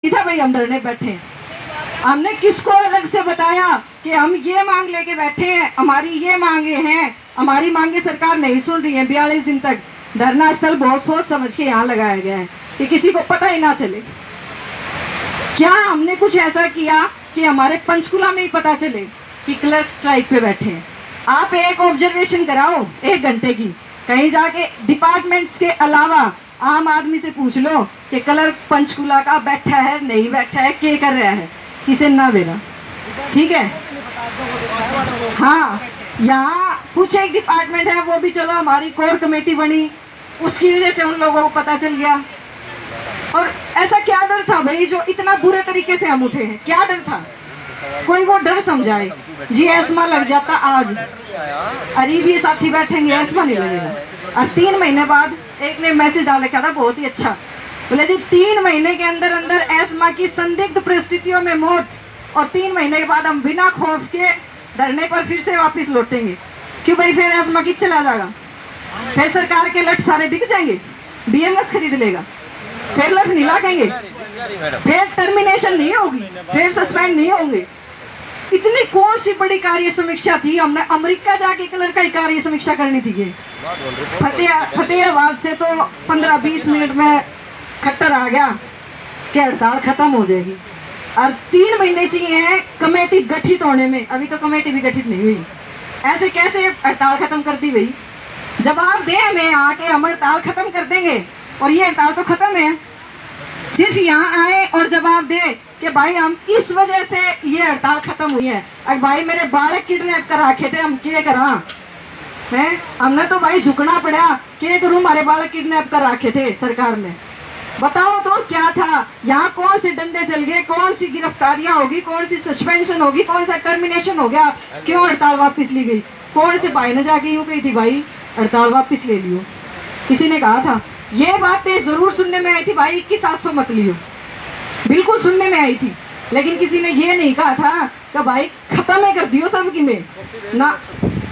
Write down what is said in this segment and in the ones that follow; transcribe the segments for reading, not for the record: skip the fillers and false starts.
इधर भाई हम धरने बैठे हैं। हमने किसको अलग से बताया कि हम ये मांग लेके बैठे हैं, हमारी ये मांगे हैं, हमारी मांगे सरकार नहीं सुन रही है। 42 दिन तक धरना स्थल बहुत सोच समझ के यहाँ लगाया गया है कि किसी को पता ही ना चले। क्या हमने कुछ ऐसा किया कि हमारे पंचकुला में ही पता चले कि क्लर्क स्ट्राइक पे बैठे हैं? आप एक ऑब्जर्वेशन कराओ 1 घंटे की, कहीं जाके डिपार्टमेंट्स के अलावा आम आदमी से पूछ लो कि क्लर्क पंचकुला का बैठा है नहीं बैठा है, क्या कर रहा है, किसे ना बेरा। ठीक है, हाँ, यहाँ कुछ एक डिपार्टमेंट है वो भी चलो हमारी कोर कमेटी बनी, उसकी वजह से उन लोगों को पता चल गया। और ऐसा क्या डर था भाई जो इतना बुरे तरीके से हम उठे हैं? क्या डर था? कोई वो डर समझाए। जी एस्मा लग जाता आज, अरे ये साथी बैठेंगे एस्मा नहीं लगेगा। और 3 महीने बाद एक ने मैसेज डाल रखा था बहुत ही अच्छा, बोले जी 3 महीने के अंदर अंदर एस्मा की संदिग्ध परिस्थितियों में मौत, और 3 महीने के बाद हम बिना खौफ के धरने पर फिर से वापस लौटेंगे। क्यों भाई? फिर एस्मा की चला जाएगा, फिर सरकार के लठ सारे बिक जाएंगे, बीएमएस खरीद लेगा, फिर लठ नहीं लागेंगे, फिर टर्मिनेशन नहीं होगी, फिर सस्पेंड नहीं होंगे। इतनी कौन सी बड़ी कार्य समीक्षा थी? हमने अमेरिका जाके कलर का कार्य समीक्षा करनी थी। फतेहाबाद से तो 15-20 मिनट में खट्टर आ गया कि हड़ताल खत्म हो जाएगी, और 3 महीने चाहिए हैं कमेटी गठित होने में, अभी तो कमेटी भी गठित नहीं हुई। ऐसे कैसे हड़ताल खत्म कर दी भाई? जवाब दे हमें आके, हम हड़ताल खत्म कर देंगे, और ये हड़ताल तो खत्म है। सिर्फ यहाँ आए और जवाब दे कि भाई हम इस वजह से ये हड़ताल खत्म हुई है। अब भाई मेरे बालक किडनैप कर रखे थे, हम क्या करा है? हमने तो भाई झुकना पड़ा, क्या करूं, हमारे बालक किडनैप कर रखे थे सरकार ने। बताओ तो क्या था? यहाँ कौन से डंडे चल गए, कौन सी गिरफ्तारियां होगी, कौन सी सस्पेंशन होगी, कौन सा टर्मिनेशन हो गया, क्यों हड़ताल वापस ली गई? कौन से भाई ने जाके यूं कही थी भाई हड़ताल वापस ले लियो? किसी ने कहा था? ये बातें जरूर सुनने में आई थी भाई 21,700 मत लियो, बिल्कुल सुनने में आई थी, लेकिन किसी ने ये नहीं कहा था कि भाई खत्म ही कर दियो सबकी में ना।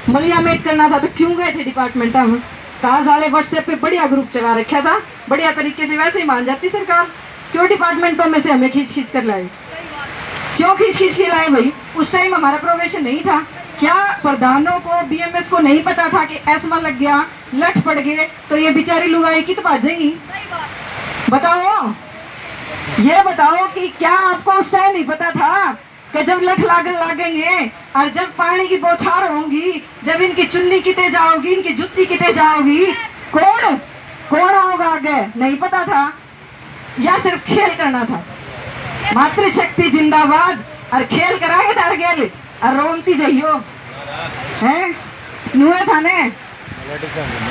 मलिया मेट करना था तो क्यों गए थे डिपार्टमेंट? हम कहा साले व्हाट्सएप पे बढ़िया ग्रुप चला रखा था, बढ़िया तरीके से वैसे ही मान जाती सरकार। क्यों डिपार्टमेंटों में से हमें खींच खींच कर लाए? क्यों खींच खींच के लाए भाई? उस टाइम हमारा प्रोवेशन नहीं था क्या? प्रधानों को, बीएमएस को नहीं पता था कि एस्मा लग गया, लठ पड़ गए तो ये बेचारी लुगाई कित भाजेंगी? बताओ, ये बताओ कि क्या आपको उस टाइम नहीं पता था कि जब लठ लागेंगे और जब पानी की बौछार होंगी, जब इनकी चुन्नी किते जाओगी, इनकी जुत्ती किते जाओगी, कौन आओगा आगे? नहीं पता था या सिर्फ खेल करना था? मातृशक्ति जिंदाबाद, और खेल कराएंगे तार गेल और रोनती जाइयो है नुए थाने।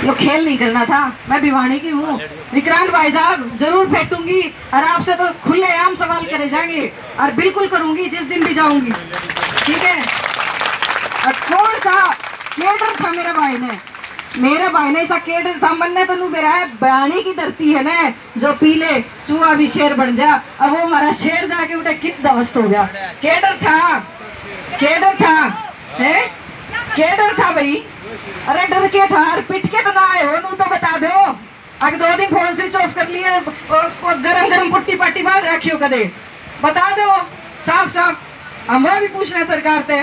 यो खेल नहीं करना था। मैं भिवानी की हूँ, विक्रांत भाई साहब जरूर फेंकूंगी, और आपसे तो खुलेआम सवाल करे जाएंगे, और बिल्कुल करूंगी जिस दिन भी जाऊंगी। ठीक है, और कौन सा केडर था मेरे भाई ने ऐसा केडर था, मन ने तो नू मेरा है बयानी की धरती है ना, जो पीले चूहा भी शेर बन जा, और वो हमारा शेर जाके उठे कित दवस्त हो गया। केडर था है, केडर था भाई। अरे डर के था, पिट के तो ना आए हो, नू तो बता दो। अगर 2 दिन फोन स्विच ऑफ कर लिए, गरम पुट्टी पट्टी बांध रखियो, कदे बता दो साफ। हम वो भी पूछना है सरकार से,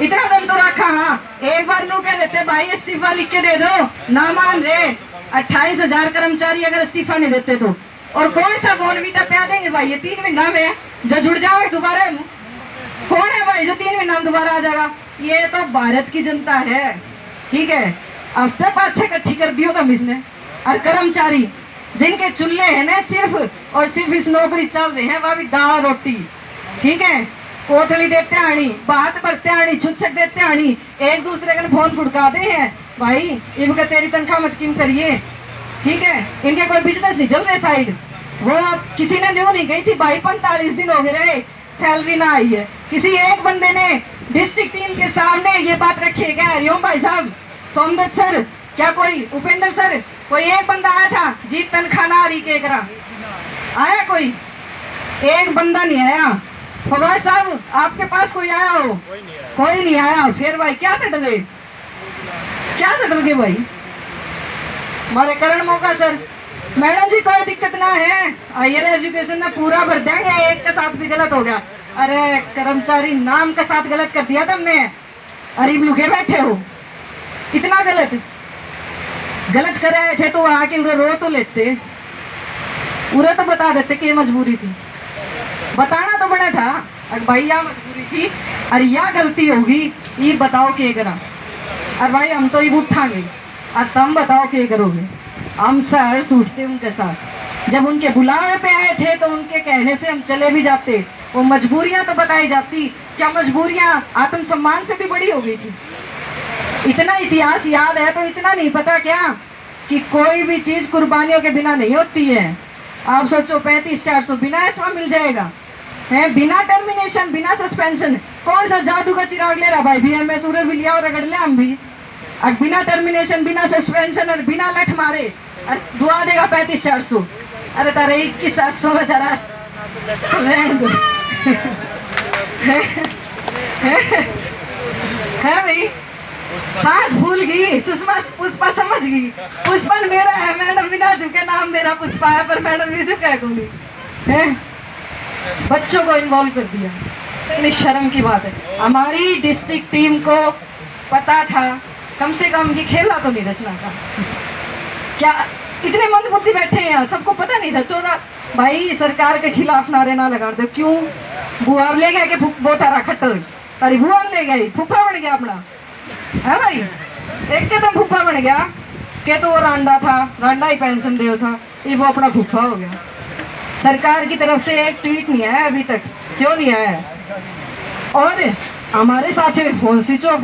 इतना दम तो रखा। हाँ, एक बार नू कह देते भाई इस्तीफा लिख के दे दो, ना मान रहे। 28,000 कर्मचारी अगर इस्तीफा नहीं देते तो, और कौन सा बोनवीटा पे देंगे भाई? ये 3 महीना में जो जुड़ जाओगे दोबारा, कौन है भाई जो 3 महीना में दोबारा आ जाएगा? ये तो भारत की जनता है। ठीक है, हफ्ते 5-6 इकट्ठी कर दियो तो इसने। और कर्मचारी जिनके चूल्हे है ना सिर्फ और सिर्फ इस नौकरी चल रहे हैं, वह भी दाल रोटी। ठीक है, कोथली देते आनी, बात करते आनी, छुच्छक देते आनी, एक दूसरे का फोन फुड़काते हैं भाई, इनका तेरी तनख्वाह मत किम करिए। ठीक है, इनके कोई बिजनेस नहीं चल रहे साइड। वो किसी ने न्यू नहीं गई थी भाई, 45 दिन हो गए सैलरी ना आई है। किसी एक बंदे ने डिस्ट्रिक्ट टीम के सामने ये बात रखी है क्या? हरिओम भाई साहब, सोमदत्त सर, क्या कोई उपेंद्र सर, कोई एक बंदा आया था जी तनख्वाह ना आ रही के करा? आया कोई? एक बंदा नहीं आया। फवाद साहब आपके पास कोई आया हो? कोई नहीं आया। फिर भाई क्या सट गए भाई? हमारे करण मौका सर मैडम जी कोई दिक्कत ना है, हायर एजुकेशन में पूरा भर देंगे, एक के साथ भी गलत हो गया। अरे कर्मचारी नाम के साथ गलत कर दिया तुमने, अरीब लुके बैठे हो, इतना गलत गलत कर रहे थे तो आके उरे रो तो लेते, उरे तो बता देते कि ये मजबूरी थी, बताना तो बड़ा था। अगर भाई यह मजबूरी थी और यह गलती होगी, ये बताओ के करा, और भाई हम तो ये उठांगे और तुम बताओ के करोगे। हम सर सूझते उनके साथ, जब उनके बुलावे पे आए थे तो उनके कहने से हम चले भी जाते, वो मजबूरियां तो बताई जाती, क्या मजबूरियां आत्मसम्मान से भी बड़ी हो गई थी। इतना इतिहास याद है तो इतना नहीं पता क्या कि कोई भी चीज कुर्बानियों के बिना नहीं होती है। आप सोचो 35-400 बिना इसमें मिल जाएगा है, बिना टर्मिनेशन, बिना सस्पेंशन। कौन सा जादू का चिराग ले रहा भाई, BMS उरे भी लिया और रगड़ ले हम भी, और बिना टर्मिनेशन, बिना सस्पेंशन और बिना लठ मारे और दुआ देगा 35-400। अरे तारे 21-700 में तारा रहने दो है भाई, सांस भूल गई, सुषमा पुष्पा समझ गई, पुष्पन मेरा है, मैडम बिना झुके, नाम मेरा पुष्पा है पर मैडम भी झुका है। बच्चों को इन्वॉल्व कर दिया, इतनी शर्म की बात है। हमारी डिस्ट्रिक्ट टीम को पता था, कम से कम ये खेला तो नहीं रचना था, क्या इतने मंद बुद्धि बैठे हैं यहाँ, सबको पता नहीं था। 14 भाई सरकार के खिलाफ नारे ना लगा दो, क्यों बुआ ले गया कि वो तारा खट्टर, तारी बुआ ले गई, फूफा बन गया अपना, है भाई, एक के तो फूफा बन गया के तो वो रांडा था, रांडा ही पेंशन दे था, ये वो अपना फूफा हो गया। सरकार की तरफ से एक ट्वीट नहीं आया अभी तक, क्यों नहीं आया? और हमारे साथ फोन स्विच ऑफ है।